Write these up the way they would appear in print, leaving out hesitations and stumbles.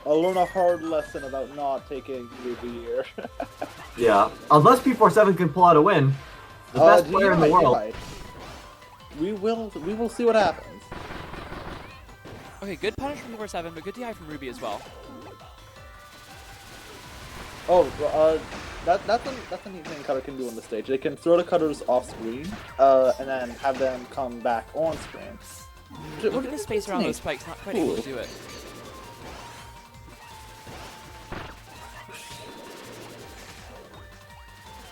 I'll learn a hard lesson about not taking Ruby here. Yeah, unless P47 can pull out a win, the best player in the world. We will see what happens. Okay, good punish from P47, but good DI from Ruby as well. Oh, that's a neat thing Cutter can do on the stage. They can throw the cutters off screen, and then have them come back on screen. Look at the space around those spikes, not quite able to do it.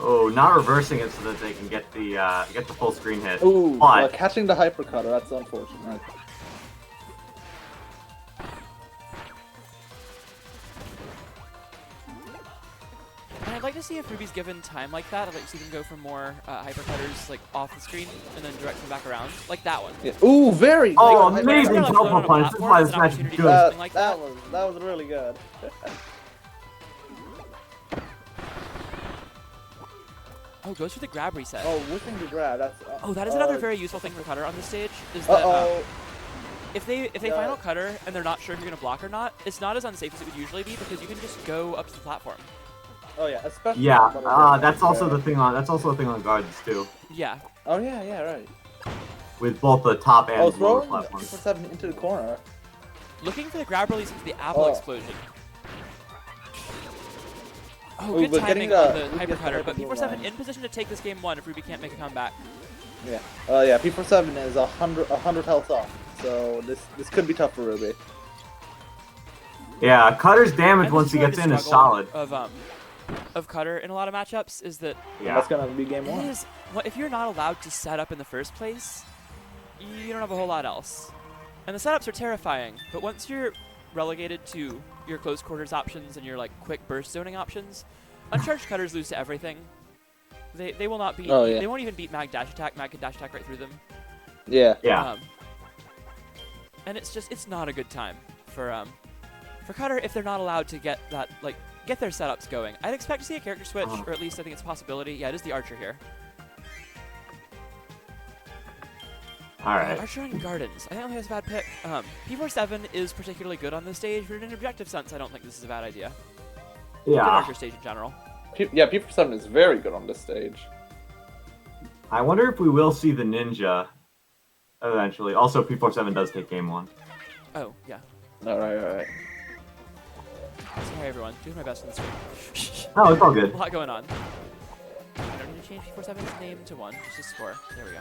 Oh, not reversing it so that they can get the full screen hit. Ooh, but catching the hyper cutter, that's unfortunate. And I'd like to see if Ruby's given time like that. I'd like to see them go for more hyper cutters like off the screen and then direct them back around, like that one. Yeah. Ooh, very. Oh, like, amazing teleport punch! This is why this match is good. That was really good. Oh, goes for the grab reset. Oh, whipping the grab. That's. Oh, that is another very useful thing for Cutter on this stage. Is that if they final Cutter and they're not sure if you're gonna block or not, it's not as unsafe as it would usually be because you can just go up to the platform. Oh yeah, especially. Yeah, that's also the thing on gardens too. Yeah. Oh yeah, right. With both the top and lower throwing platforms. P47 into the corner. Looking for the grab release into the apple explosion. Oh, good timing on the hyper cutter, but P47 in position to take this game 1 if Ruby can't make a comeback. Yeah. Yeah. P47 is 100 health off, so this could be tough for Ruby. Yeah, Cutter's damage once he gets in is solid. Of Cutter in a lot of matchups is that that's gonna be game 1. If you're not allowed to set up in the first place, you don't have a whole lot else. And the setups are terrifying, but once you're relegated to your close quarters options and your like quick burst zoning options, uncharged Cutters lose to everything. They will not beat. They won't even beat Mag dash attack. Mag can dash attack right through them. Yeah. And it's not a good time for Cutter if they're not allowed to get that get their setups going. I'd expect to see a character switch, or at least I think it's a possibility. Yeah, it is the Archer here. Alright. Archer on Gardens. I don't think that's a bad pick. P47 is particularly good on this stage, but in an objective sense, I don't think this is a bad idea. Yeah. Good Archer stage in general. P47 is very good on this stage. I wonder if we will see the Ninja eventually. Also, P47 does take game 1. Oh, yeah. Alright. Sorry, everyone. Doing my best on the screen. Oh, it's all good. A lot going on. I don't need to change P47's name to 1, just a score. There we go.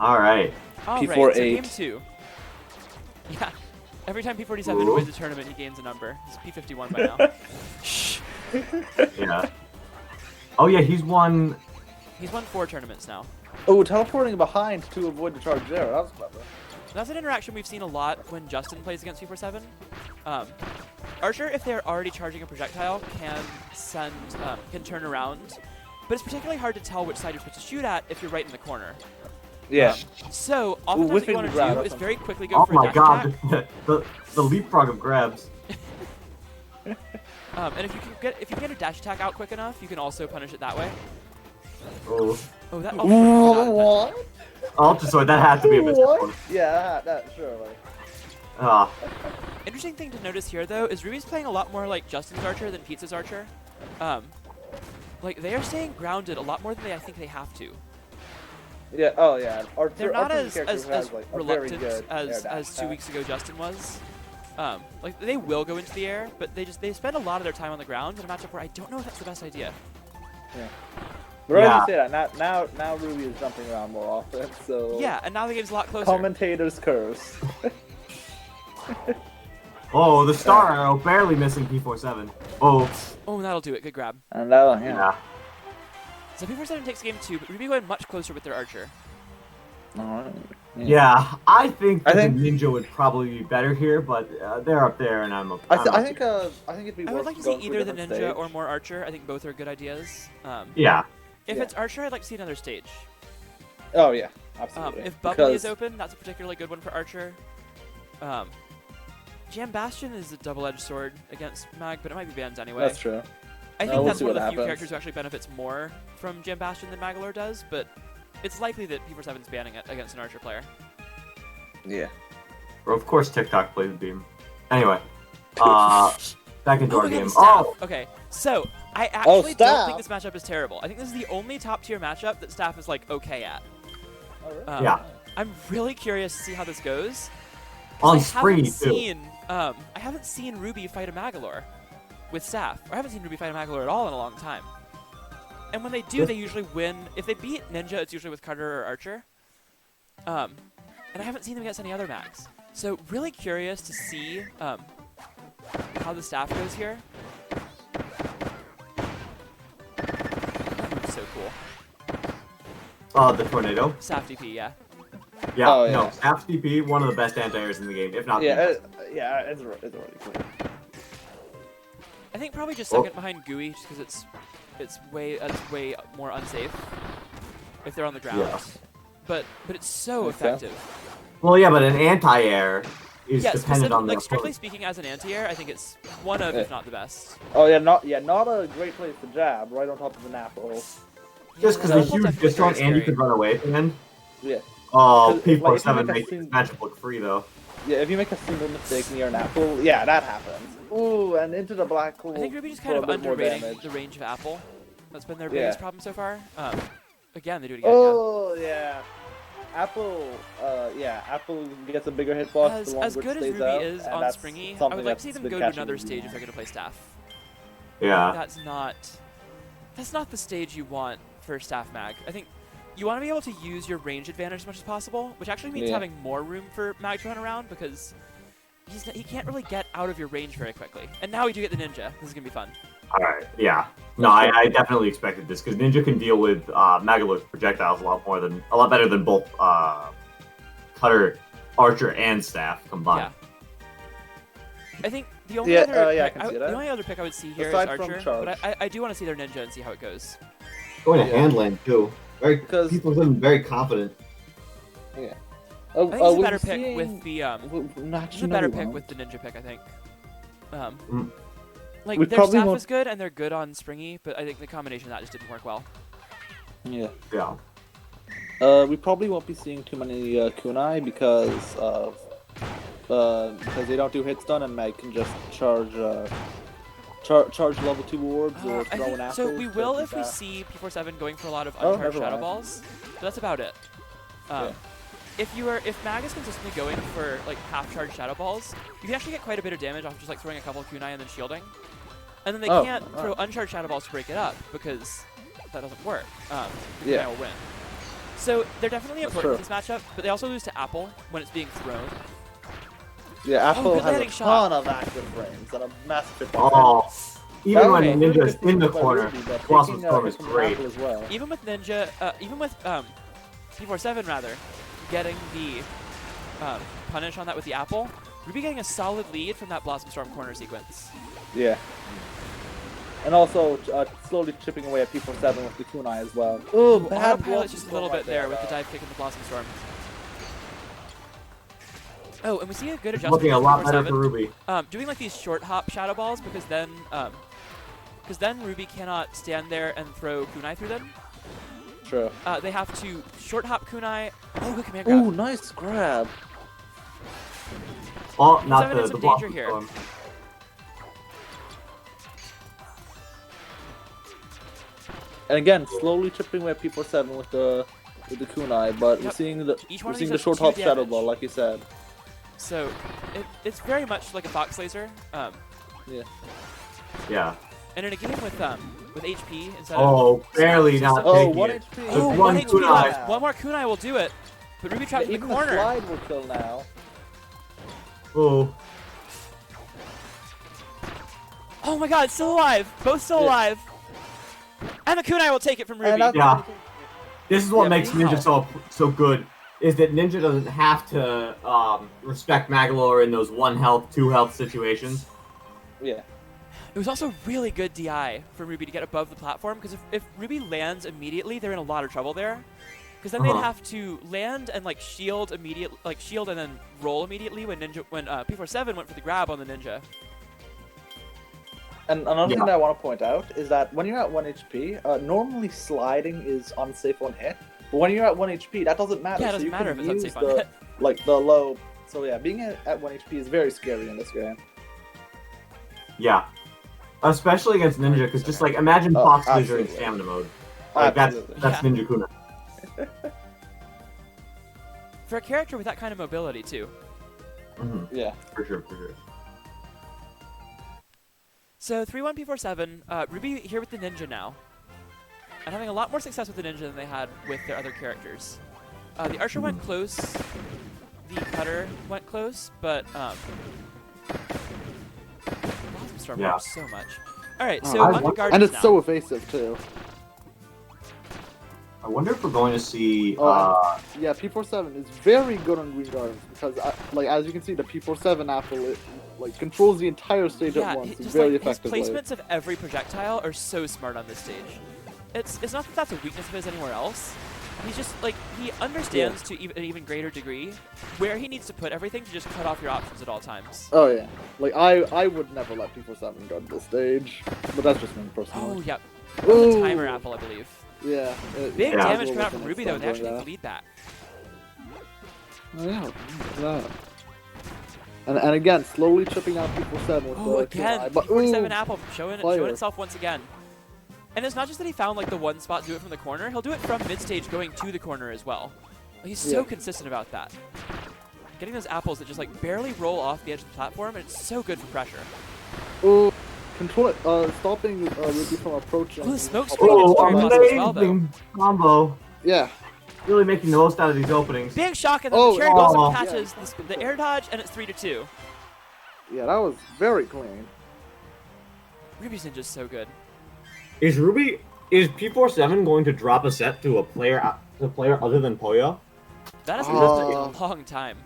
Alright. P48. So game 2. Yeah. Every time P47 wins a tournament, he gains a number. He's P51 by now. Yeah. Oh yeah, he's won 4 tournaments now. Oh, teleporting behind to avoid the charge there. That was clever. That's an interaction we've seen a lot when Justin plays against P47. Archer, if they're already charging a projectile, can turn around, but it's particularly hard to tell which side you're supposed to shoot at if you're right in the corner. Yeah. So oftentimes what you want to do is very quickly go oh for a dash attack. the leapfrog of grabs. And if you can get a dash attack out quick enough, you can also punish it that way. Oh. Oh, that. What? Ultra Sword, that has to be a mistake. Yeah, that surely. Interesting thing to notice here, though, is Ruby's playing a lot more like Justin's Archer than Pizza's Archer. Like, they are staying grounded a lot more than I think they have to. Yeah, oh yeah. They're not as reluctant as 2 weeks ago Justin was. Like, they will go into the air, but they spend a lot of their time on the ground in a matchup where I don't know if that's the best idea. Yeah. But I always say that. Now Ruby is jumping around more often, so... Yeah, and now the game's a lot closer. Commentator's curse. Oh, the star arrow barely missing P47. Oh. Oh, that'll do it. Good grab. And that'll, yeah. So P47 takes game 2, but Ruby going much closer with their Archer. Yeah, I think the Ninja would probably be better here, but they're up there, and I'm up. I think it'd be. I would like to see either the Ninja or more Archer. I think both are good ideas. Yeah. If it's Archer, I'd like to see another stage. Oh yeah, absolutely. If Bubbly is open, that's a particularly good one for Archer. Jam Bastion is a double-edged sword against Mag, but it might be banned anyway. That's true. I think that's one of the few characters who actually benefits more from Jam Bastion than Magolor does, but it's likely that P47 is banning it against an Archer player. Yeah. Or of course TikTok plays Beam. Anyway, back into Oh our my God, game. the staff. Oh, Okay, so I actually don't staff. think this matchup is terrible. I think this is the only top tier matchup that staff is like okay at. Oh, really? Yeah. I'm really curious to see how this goes. on I Springy haven't too. seen, I haven't seen Ruby fight a Magolor with staff. Or I haven't seen Ruby fight a Magolor at all in a long time. And when they do, they usually win. If they beat Ninja, it's usually with Carter or Archer. And I haven't seen them against any other mags. So really curious to see how the staff goes here. That move's so cool. The tornado. Staff DP, yeah. Yeah, Oh, yeah. no, Staff DP, one of the best anti-airs in the game, if not the Yeah, best. it's already cool. I think probably just Oh. second behind Gooey, just because it's way more unsafe if they're on the ground. Yeah. But it's so Makes sense. effective. Well, yeah, but an anti-air is Yeah, dependent on the like strictly opponent. speaking, as an anti-air, I think it's one of, if not the best. Oh yeah, not a great place to jab, right on top of an apple. Just because Yeah, the that's huge definitely discount very Andy scary. could run away from him. Yeah. Oh, 'Cause if, like, if you P47 make a makes this sing- matchup look free, though. Yeah, if you make a single mistake near an apple, yeah, that happens. Ooh, and into the black hole. I think Ruby just for kind a of bit more underrating damage. the range of Apple. That's been their Yeah. biggest problem so far. Again, they do it again. Oh yeah. Apple, Apple gets a bigger hitbox As the longer good it as stays Ruby out, is and on that's Springy, I something would like to see that's them been go to catching another Ruby stage now. if they're going to play staff. Yeah. That's not the stage you want for staff mag. I think you want to be able to use your range advantage as much as possible, which actually means Yeah. having more room for mag to run around because he can't really get out of your range very quickly. And now we do get the ninja. This is going to be fun. Alright, yeah. No, I definitely expected this, because Ninja can deal with Magolor's projectiles a lot better than both Cutter, Archer, and Staff combined. I think the only Yeah, other I pick, can see the that. only other pick I would see here is Aside from Archer, charge. but I do want to see their ninja and see how it goes. Going to Yeah. hand lane too. Very Because- people have been very confident. Yeah. I think it's a better pick with the it's a better pick with the ninja pick. I think. Like We their probably staff won't- is good and they're good on Springy, but I think the combination of that just didn't work well. Yeah. Yeah. We probably won't be seeing too many kunai because they don't do hit stun and Meg can just charge charge level 2 orbs or I throw think, an apple. so we to will do if we that. see P47 going for a lot of Oh, uncharged never shadow mind. balls. But that's about it. Yeah. If Mag is consistently going for like half charged shadow balls, you can actually get quite a bit of damage off just like throwing a couple of kunai and then shielding. And then they Oh, can't wow. throw uncharged shadow balls to break it up because that doesn't work. The Yeah. kunai will win. So they're definitely That's important true. for this matchup, but they also lose to Apple when it's being thrown. Yeah, Apple good has a landing shot. ton of active frames and a massive hitbox. Oh, even That when was Okay. really Ninja's good to in the see by corner, Ruby, but Blossom taking, Storm hit is from great. Apple as well. Even with Ninja, even with P47 rather, getting the punish on that with the Apple, Ruby getting a solid lead from that Blossom Storm corner sequence. Yeah. And also slowly chipping away at P47 with the kunai as well. Ooh, bad Autopilot's Blossom just a Storm little bit right there with the though. dive kick and the Blossom Storm. Oh, and we see a good it's adjustment looking a from lot better for 4-7. Ruby. Doing like these short hop shadow balls because then Ruby cannot stand there and throw kunai through them. True. They have to short hop kunai. Oh, good command grab. Ooh, nice grab. Oh, not Seven in the some Blossom danger here. Storm. And again, slowly chipping away at P47 with the kunai, but we're Yep. seeing Each we're one of seeing these the short does hop 2 shadow damage. ball, like you said. So it's very much like a fox laser. Yeah. Yeah. And in a game with HP instead Oh, of barely System- not Oh, taking 1 it. HP. Oh, There's one one HP kunai. left. One more kunai will do it. But Ruby trapped Yeah, in the even the corner. slide will kill now. Oh, Oh my god, still alive. Both still Yeah. alive. And the kunai will take it from Ruby. And that's- Yeah. this is what Yeah, makes Ninja so good, is that Ninja doesn't have to respect Magolor in those 1 health, 2 health situations. Yeah. It was also really good DI for Ruby to get above the platform, because if Ruby lands immediately, they're in a lot of trouble there. Because then they'd have to land and like shield and then roll immediately when P47 went for the grab on the Ninja. And another Yeah. thing that I want to point out is that when you're at 1 HP, normally sliding is unsafe on hit. But when you're at 1 HP, that doesn't matter. Yeah, it so doesn't you matter can if it's use unsafe on hit. like the low So yeah, being at 1 HP is very scary in this game. Yeah. Especially against Ninja, because just like imagine Oh, Fox Laser in absolutely. stamina mode. Like that's Absolutely. Ninja Kuna. For a character with that kind of mobility too. Yeah. For sure, for sure. So 3-1 P47, Ruby here with the Ninja now. And having a lot more success with the Ninja than they had with their other characters. The Archer went close, the Cutter went close, but Blossom Storm works so much. Alright, so on to and Guardians it's now. so evasive too. I wonder if we're going to see. Yeah, P47 is very good on Green Gardens because, like, as you can see, the P47 apple like controls the entire stage at once just very like effectively. his placements of every projectile are so smart on this stage. It's not that that's a weakness of his anywhere else. He's just like he understands to an even greater degree where he needs to put everything to just cut off your options at all times. Oh yeah, like I would never let P47 guard this stage, but that's just me personally. Oh yep, Ooh. the timer apple I believe. Yeah. Big Yeah. damage coming out from Ruby though. They actually get the lead back. Oh, yeah. And again, slowly chipping out P47 with Oh, the again, KI, but 47 ooh, apple showing fire. itself once again. And it's not just that he found like the one spot to do it from the corner. He'll do it from mid stage going to the corner as well. He's so consistent about that. Getting those apples that just like barely roll off the edge of the platform, and it's so good for pressure. Ooh, control it, stopping Ruby from approaching. Oh, the smoke screen gets very possible as well, though. Amazing combo. Yeah. Really making the most out of these openings. Big shock, and then Oh, the Cherry Blossom oh. catches the air dodge, and it's 3-2. Yeah, that was very clean. Ruby's Ninja's so good. Is P47 going to drop a set to a player other than Poyo? That has been happening a long time.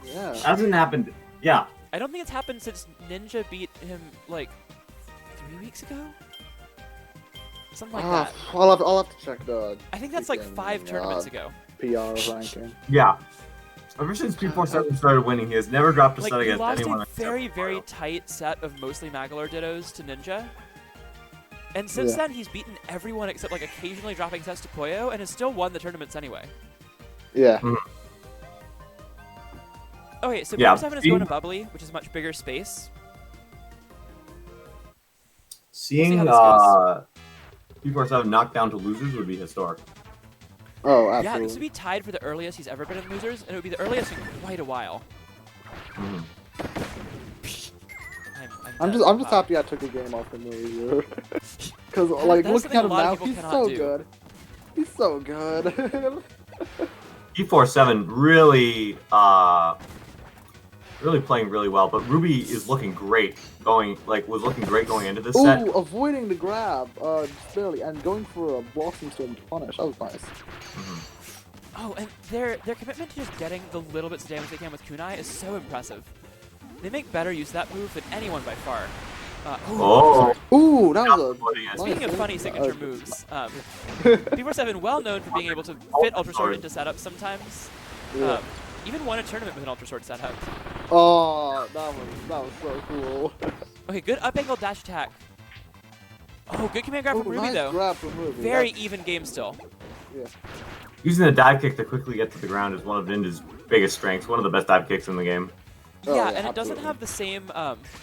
Yeah. Hasn't happened. Yeah. I don't think it's happened since Ninja beat him like 3 weeks ago. Something like that. I'll have to check the I think that's like 5 tournaments ago. PR ranking. Yeah. Ever since P47 started winning, he has never dropped a set Like he against lost anyone. a very, very tight set of mostly Magolor Dittos to Ninja. And since then, he's beaten everyone except like occasionally dropping sets to Poyo, and has still won the tournaments anyway. Yeah. Okay, so Yeah, P47 is going to Bubbly, which is a much bigger space. Seeing We'll see how P47 knocked down to losers would be historic. Oh, Yeah, absolutely. this would be tied for the earliest he's ever been in losers, and it would be the earliest in quite a while. I'm just happy I took a game off the movie. Because like that's looking at something him a lot now, of people he's cannot so do. good. He's so good. P47 really, really playing really well, but Ruby is looking great. Was looking great going into this set. Ooh, avoiding the grab, just barely, and going for a Blossom Storm to punish. That was nice. Oh, and their commitment to just getting the little bits of damage they can with Kunai is so impressive. They make better use of that move than anyone by far. Oh, Ooh, that was a Speaking nice of funny move. signature moves, P47 well known for being able to fit Ultra Sword into setups sometimes. Yeah. Even won a tournament with an Ultra Sword setup. Oh, that was so cool. Okay, good up angle dash attack. Oh, good command grab Ooh, from Ruby nice though. grab from Ruby. Very even game still. Yeah. using the dive kick to quickly get to the ground is one of Ninja's biggest strengths. One of the best dive kicks in the game. Oh, Yeah, yeah, and it doesn't absolutely. have the same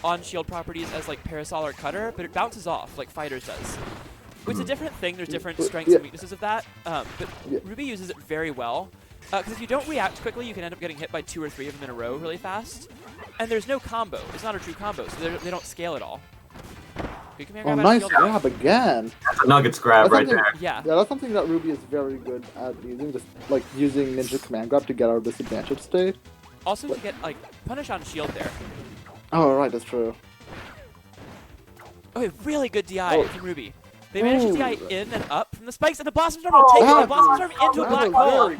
on-shield properties as like Parasol or Cutter, but it bounces off like Fighters does. Which is a different thing. There's different strengths and weaknesses of that. But Ruby uses it very well. Because if you don't react quickly, you can end up getting hit by 2 or 3 of them in a row really fast. And there's no combo. It's not a true combo, so they don't scale at all. Good command Oh, grab out of nice shield. grab again. That's a Nuggets grab That's right something- there. Yeah. Yeah, that's something that Ruby is very good at using, just like using Ninja Command Grab to get out of disadvantage state. Also, to get like punish on shield there. Oh, right, that's true. Okay, really good DI Oh. from Ruby. They managed to Ooh. DI in and up from the spikes, and the Blossom Storm will take that the Blossom Storm into a That black was hole. very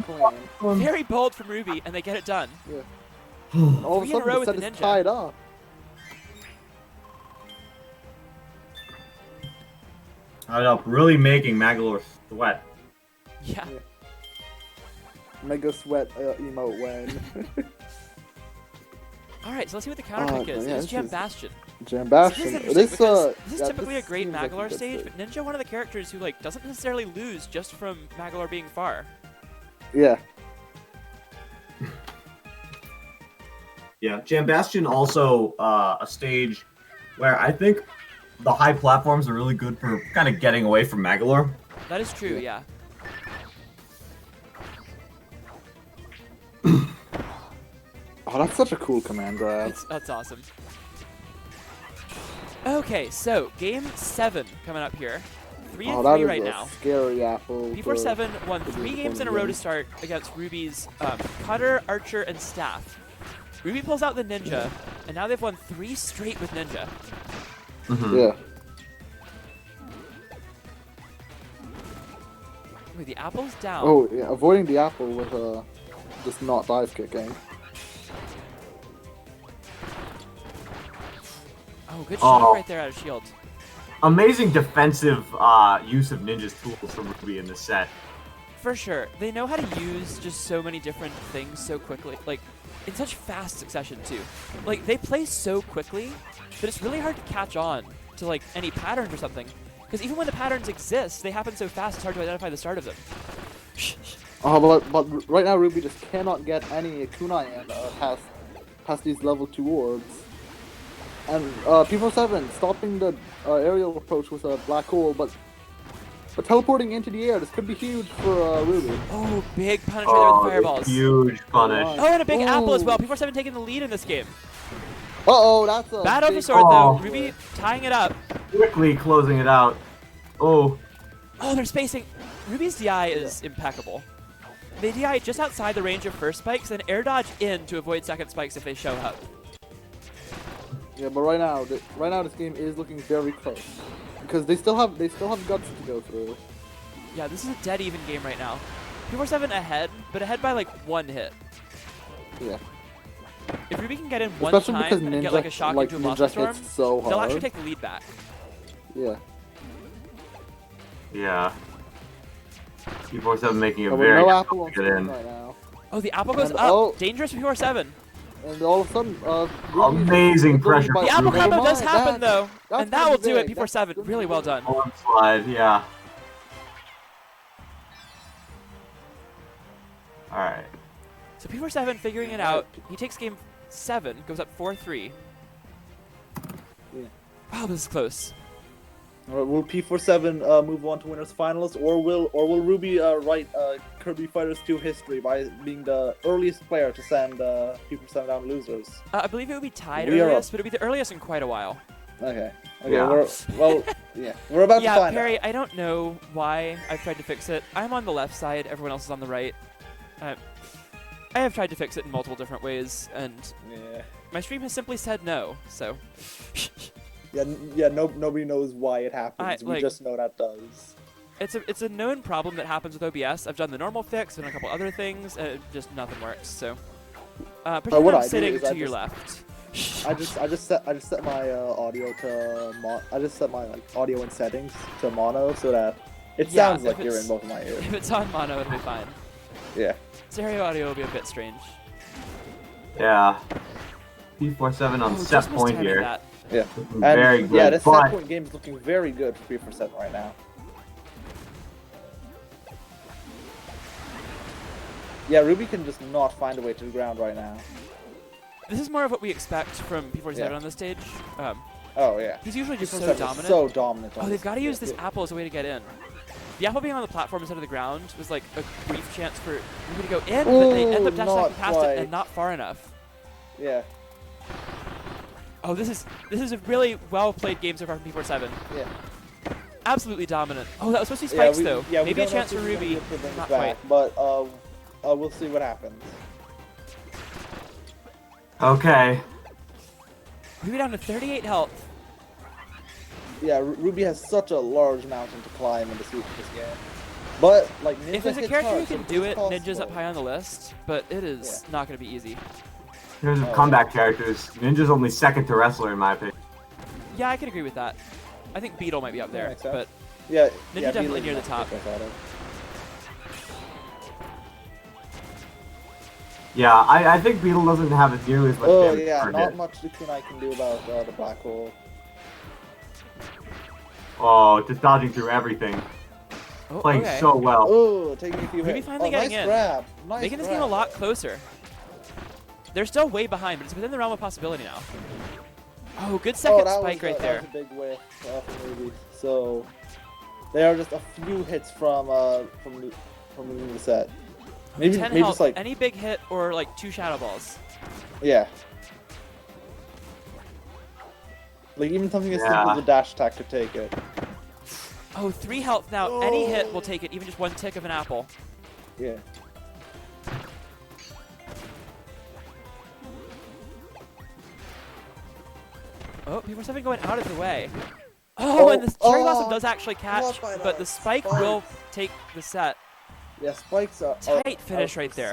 clean. Very bold from Ruby, and they get it done. All of a 3 in a sudden, row the with set the is Ninja. tied up. Tied up, really making Magolor sweat. Yeah. Mega sweat emote win. All right, so let's see what the counter pick is. yeah, It's this Jam is- Bastion. Jam So Bastion. this is interesting because this is yeah, typically a great seems like a Magolor good stage, but Ninja one of the characters who like doesn't necessarily lose just from Magolor being far. Yeah. Yeah, Jam Bastion also a stage where I think the high platforms are really good for kind of getting away from Magolor. That is true, yeah. Oh, that's such a cool command grab. That's awesome. Okay, so game 7 coming up here. 3 and 3 right now. Scary apple. P47 won 3 games in a row to start against Ruby's Cutter, Archer, and Staff. Ruby pulls out the Ninja, and now they've won 3 straight with Ninja. Yeah. Wait, the apple's down. Oh, yeah. Avoiding the apple with just not dive kicking. Oh, good shot right there out of shield. Amazing defensive use of Ninja's tools from Ruby in this set. For sure. They know how to use just so many different things so quickly. Like, in such fast succession, too. Like, they play so quickly that it's really hard to catch on to, like, any patterns or something. Because even when the patterns exist, they happen so fast it's hard to identify the start of them. Oh, but right now Ruby just cannot get any kunai in past these level 2 orbs. And P47 stopping the aerial approach with a black hole, but teleporting into the air. This could be huge for Ruby. Oh, big punish right there with the fireballs. Huge punish. Oh, and a big apple as well. P47 taking the lead in this game. Uh-oh, that's a Bad big... over sword, though. Ruby tying it up. Quickly closing it out. Oh. Oh, they're spacing. Ruby's DI is impeccable. They DI just outside the range of first spikes and air dodge in to avoid second spikes if they show up. Yeah, but right now this game is looking very close because they still have guts to go through. Yeah, this is a dead even game right now. P47 ahead, but ahead by like 1 hit. Yeah. If Ruby can get in one Especially time because and Ninja, get like a shock into a Ninja monster storm, hits so hard. they'll actually take the lead back. Yeah. Yeah. P47 making a But with very no apple on get screen in. right now. Oh, the apple goes And- up. oh. Dangerous for P47. And all of a sudden, Amazing pressure. The apple Ruby. combo does That's- happen though, that's and that will do it. big. P47, That's really well done. One slide, yeah. Alright. So P47 figuring it out. He takes game 7, goes up 4-3. Yeah. Wow, this is close. Will P47 move on to winners finals, or will Ruby write Kirby Fighters 2 history by being the earliest player to send P47 down losers? I believe it would be tied We are earliest, but it would be the earliest in quite a while. Okay. Yeah. We're about to Yeah, find Perry, out. I don't know why I've tried to fix it. I'm on the left side, everyone else is on the right. I have tried to fix it in multiple different ways, and Yeah. my stream has simply said no, so... Yeah. Nobody knows why it happens. We like- just know that does. It's a known problem that happens with OBS. I've done the normal fix and a couple other things, and just nothing works, so... pretend what I'm I do sitting is to I your just- left. I just set my audio to I just set my audio and settings to mono so that it Yeah, sounds like if you're it's- in both of my ears. If it's on mono, it'll be fine. Yeah. Stereo audio will be a bit strange. Yeah. P47 on Oh, set just missed point timing here. Yeah. Looking And very good. yeah, this but set point game is looking very good for P47 right now. Yeah, Ruby can just not find a way to the ground right now. This is more of what we expect from P47 Yeah. on this stage. Oh yeah. He's usually just so P47 is dominant. So dominant. on Oh, they've this- got to use this yeah. apple as a way to get in. The apple being on the platform instead of the ground was like a brief chance for Ruby to go in, but they end up Ooh, dash not attacking past it quite. and not far enough. Yeah. Oh, this is a really well played game so far from P47. Yeah. Absolutely dominant. Oh, that was supposed to be Yeah, spikes we- though. yeah, we Maybe a don't know chance if for he's gonna Ruby. get the things Not back, quite. but we'll see what happens. okay. Ruby down to 38 health. Yeah, Ruby has such a large mountain to climb in this game. But like, Ninja If there's a hits character hard, who so can do it's it, Ninja's up possible. high on the list, but it is not going to be easy. Here's the Oh, comeback characters. Ninja's only second to Wrestler in my opinion. Yeah, I can agree with that. I think Beetle might be up Yeah, there, makes sense. but Yeah, Ninja yeah, definitely Beetle's near the not top. pick, I thought of. Yeah, I think Beetle doesn't have as nearly as much Oh damage yeah, per not hit. much the Kunai can do about the black hole. Oh, just dodging through everything. oh, Playing okay. so well. Oh, taking a few Ruby hits. finally oh, getting nice in. grab. Nice Making this grab. game a lot closer. They're still way behind, but it's within the realm of possibility now. Oh, good second spike right there. That was a big whiff from Ruby. So they are just a few hits from losing the set. Maybe 10 maybe health, just like any big hit or like 2 shadow balls. yeah. Like even something as simple Yeah. as a dash attack could take it. Oh, 3 health now. Any hit will take it, even just 1 tick of an apple. Yeah. Oh, P47 going out of the way. Oh, and the Cherry Blossom does actually catch, not by but the that. spike Spike. will take the set. Yeah, spikes are Tight finish right there.